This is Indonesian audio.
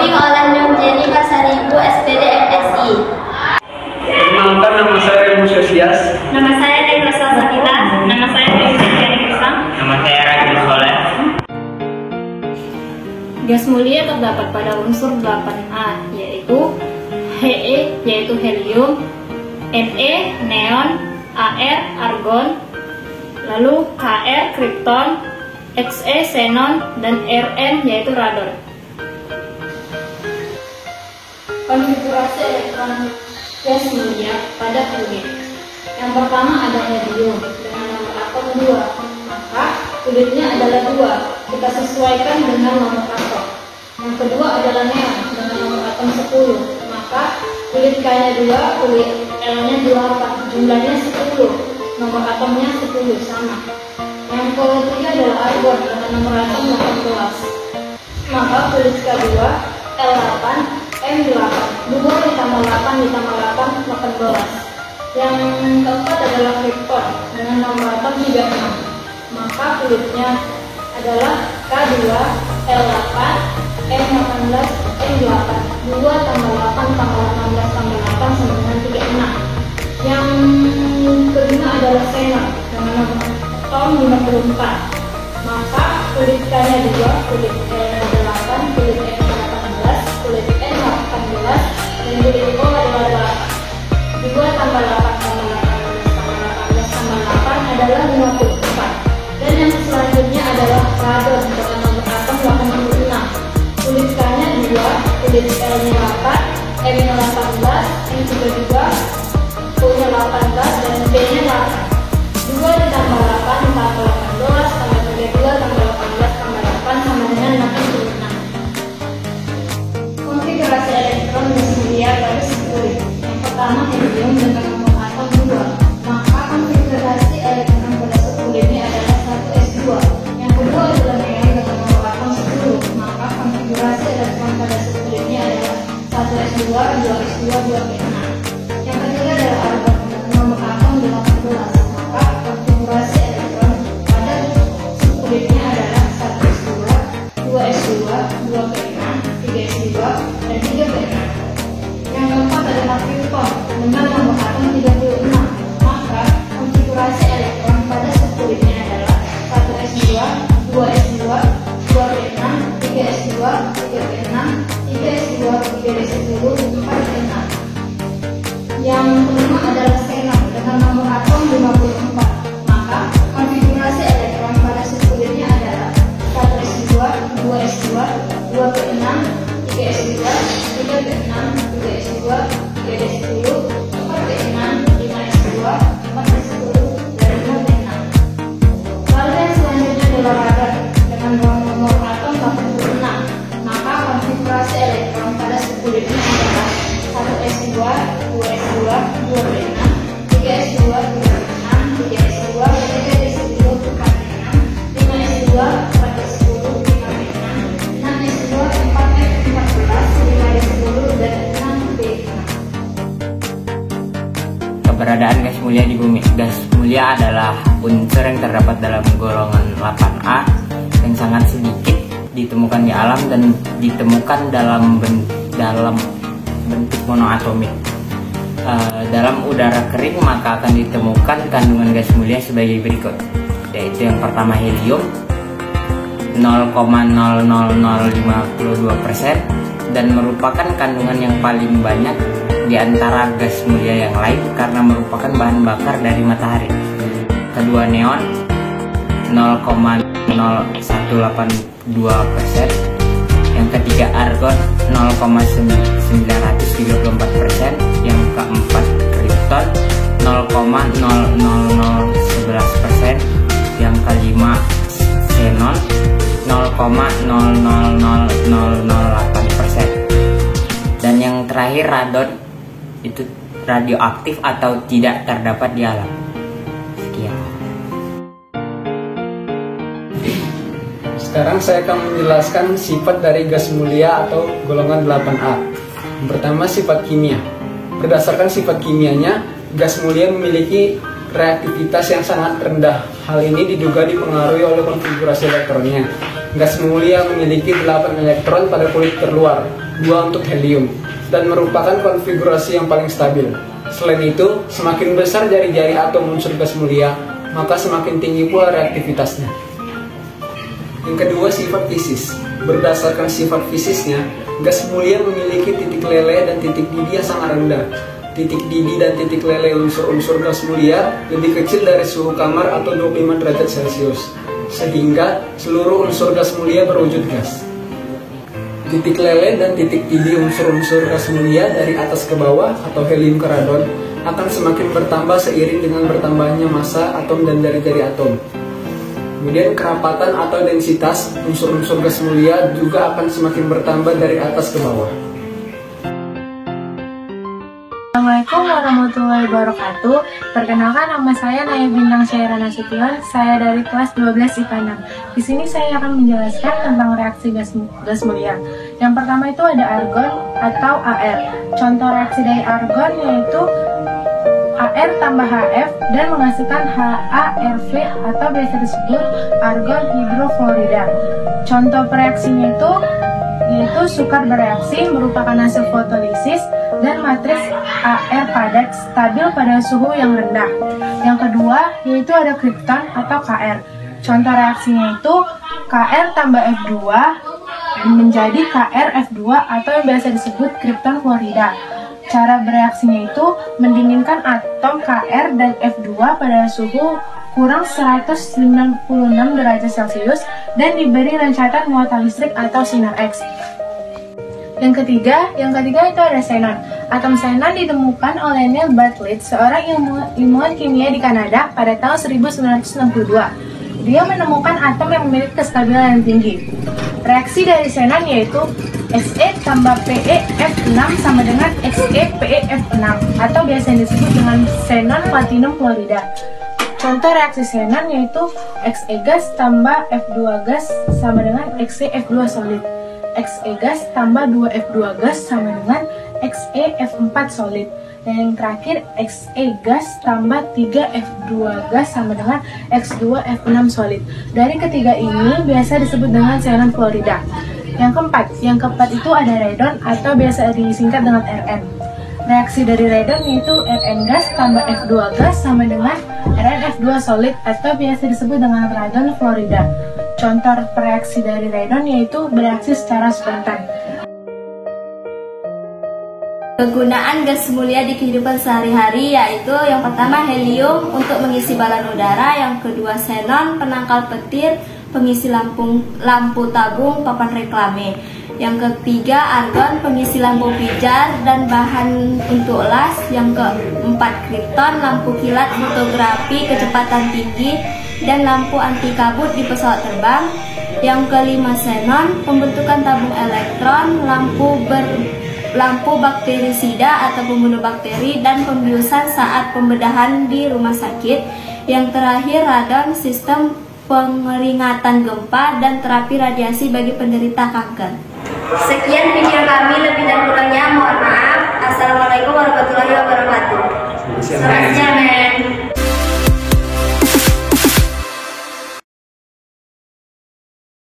Dibimbing oleh Nurjeni Pasaribu, SPD MSI. Perkenalkan, nama saya Remu Sosias. Nama saya Negra Salsabila. Nama saya Dewi Risam. Nama saya Rajul Soleh. Gas mulia terdapat pada unsur 8A, yaitu He, yaitu helium, Ne, neon, Ar, argon, lalu Kr, kripton, Xe, xenon, dan Rn, yaitu radon. Konfigurasi elektron gas mulia pada kulit. Yang pertama ada helium dengan nomor atom 2, maka kulitnya adalah 2. Kita sesuaikan dengan nomor atom. Yang kedua adalah neon dengan nomor atom 10, maka kulit K-nya 2, kulit L-nya 8, jumlahnya 10, nomor atomnya 10 sama. Yang ketiga adalah argon dengan nomor atom 18, maka kulit K2, L8, M8, 2 ditambah 8 ditambah 8, 18. Yang keempat adalah kripton dengan nomor atom 36, maka kulitnya adalah K2, L8, M18, M8, 2 tambah 8 tambah 18 tambah 8 sama dengan 36. Yang kelima adalah xenon dengan nomor atom 54, maka kulit K-nya 2, kulit L8, kulit M18, kulit N18, dan kulit O adalah 2 tambah 8 tambah 18 tambah 18 tambah 8 adalah 54. Dan yang selanjutnya adalah radon dengan nomor atom 86. Kulit K-nya 2, kulit L-nya 8, M-nya 18, M juga 2, O-nya 18, dan B-nya 8. 2 ditambah 8 tambah 18 tambah 32 tambah 18 tambah 8 sama dengan 86. Konfigurasi elektron gas mulia pada kulit. Yang pertama helium dengan nomor atom 2, maka konfigurasi elektron pada kulitnya adalah 1s2. Yang kedua adalah neon dengan nomor atom 10, maka konfigurasi elektron pada kulitnya adalah 1s2, 2s2, 2p6. Yang ketiga adalah argon dengan nomor atom 18, maka konfigurasi elektron pada kulitnya adalah 1s2, 2s2, 2p6, 3s2, dan 3p6. Yang keempat adalah kripton dengan nomor atom 36, maka konfigurasi elektron pada subkulitnya adalah 1s2, 2s2, 2p6, 3s2, 3p6, 3s2, 3s10, 4p6. Yang kelima adalah xenon dengan nomor atom 54, maka konfigurasi elektron pada subkulitnya adalah 1s2, 2s2, 2p6, 3s2, 3p6, 3s2, 3s10, 4p6, 5s2, 4s10, dan 5p6. Lalu yang selanjutnya adalah radon dengan nomor atom 86, maka konfigurasi elektron pada subkulitnya adalah 1s2, 2s2, 2p6, 3s2, 3p6, 3s2, 3s10, 4p6, 5s2, 4s10, 5p6, 6s2, 4f14, 5s10, dan 6p6. Keberadaan gas mulia di bumi. Gas mulia adalah unsur yang terdapat dalam golongan 8A yang sangat sedikit ditemukan di alam dan ditemukan dalam bentuk monoatomik. Dalam udara kering maka akan ditemukan kandungan gas mulia sebagai berikut, yaitu yang pertama helium 0,00052% dan merupakan kandungan yang paling banyak di antara gas mulia yang lain karena merupakan bahan bakar dari matahari. Kedua neon 0,0182%. Yang ketiga argon 0,934%. Yang keempat kripton 0,00011%. Yang kelima xenon 0,000008%. Dan yang terakhir radon itu radioaktif atau tidak terdapat di alam. Sekian. Sekarang saya akan menjelaskan sifat dari gas mulia atau golongan 8A. Yang pertama, sifat kimia. Berdasarkan sifat kimianya, gas mulia memiliki reaktivitas yang sangat rendah. Hal ini diduga dipengaruhi oleh konfigurasi elektronnya. gas mulia memiliki 8 elektron pada kulit terluar, 2 untuk helium, dan merupakan konfigurasi yang paling stabil. Selain itu, semakin besar jari-jari atom unsur gas mulia, maka semakin tinggi pula reaktivitasnya. Yang kedua, sifat fisis. Berdasarkan sifat fisisnya, gas mulia memiliki titik lele dan titik didih yang sangat rendah. Titik didih dan titik lele unsur-unsur gas mulia lebih kecil dari suhu kamar atau 25 derajat Celcius, sehingga seluruh unsur gas mulia berwujud gas. Titik lele dan titik didih unsur-unsur gas mulia dari atas ke bawah atau helium ke radon akan semakin bertambah seiring dengan bertambahnya massa atom dan jari-jari atom. Kemudian kerapatan atau densitas unsur-unsur gas mulia juga akan semakin bertambah dari atas ke bawah. Assalamualaikum warahmatullahi wabarakatuh. Perkenalkan, nama saya Naya Bintang Syaira Nasution. Saya dari kelas 12 IPA 6. Di sini saya akan menjelaskan tentang reaksi gas mulia. Yang pertama itu ada argon atau AR. Contoh reaksi dari argon yaitu AR tambah HF dan menghasilkan HARV atau biasa disebut argon hidrofluorida. Contoh reaksinya itu yaitu sukar bereaksi merupakan hasil fotolisis dan matriks AR padat stabil pada suhu yang rendah. Yang kedua yaitu ada kripton atau Kr. Contoh reaksinya itu Kr tambah F2 menjadi Kr F2 atau yang biasa disebut kripton fluorida. Cara bereaksinya itu mendinginkan atom Kr dan F2 pada suhu kurang 196 derajat Celcius dan diberi loncatan muatan listrik atau sinar X. Yang ketiga itu ada xenon. Atom xenon ditemukan oleh Neil Bartlett, seorang ilmuwan kimia di Kanada pada tahun 1962. Dia menemukan atom yang memiliki kestabilan yang tinggi. Reaksi dari xenon yaitu Xe tambah PeF6 sama dengan Xe PeF6 atau biasa disebut dengan xenon platinum fluorida. Contoh reaksi xenon yaitu Xe gas tambah F2 gas sama dengan Xe F2 solid. Xe gas tambah 2F2 gas sama dengan Xe F4 solid. Dan yang terakhir Xe gas tambah 3F2 gas sama dengan X2 F6 solid. Dari ketiga ini biasa disebut dengan xenon fluorida. Yang keempat itu ada radon atau biasa disingkat dengan Rn. Reaksi dari radon yaitu Rn gas tambah F2 gas sama dengan RnF2 solid atau biasa disebut dengan radon fluorida. Contoh reaksi dari radon yaitu bereaksi secara spontan. Kegunaan gas mulia di kehidupan sehari-hari yaitu yang pertama helium untuk mengisi balon udara, yang kedua xenon penangkal petir, pengisi lampu tabung, papan reklame. Yang ketiga argon pengisi lampu pijar dan bahan untuk las. Yang keempat kripton lampu kilat fotografi kecepatan tinggi dan lampu anti kabut di pesawat terbang. Yang kelima xenon pembentukan tabung elektron, lampu bakterisida atau pembunuh bakteri dan pembiusan saat pembedahan di rumah sakit. Yang terakhir radon sistem pengeringatan gempa dan terapi radiasi bagi penderita kanker. Sekian video kami, lebih dan kurangnya mohon maaf. Assalamualaikum warahmatullahi wabarakatuh. Selamat siang.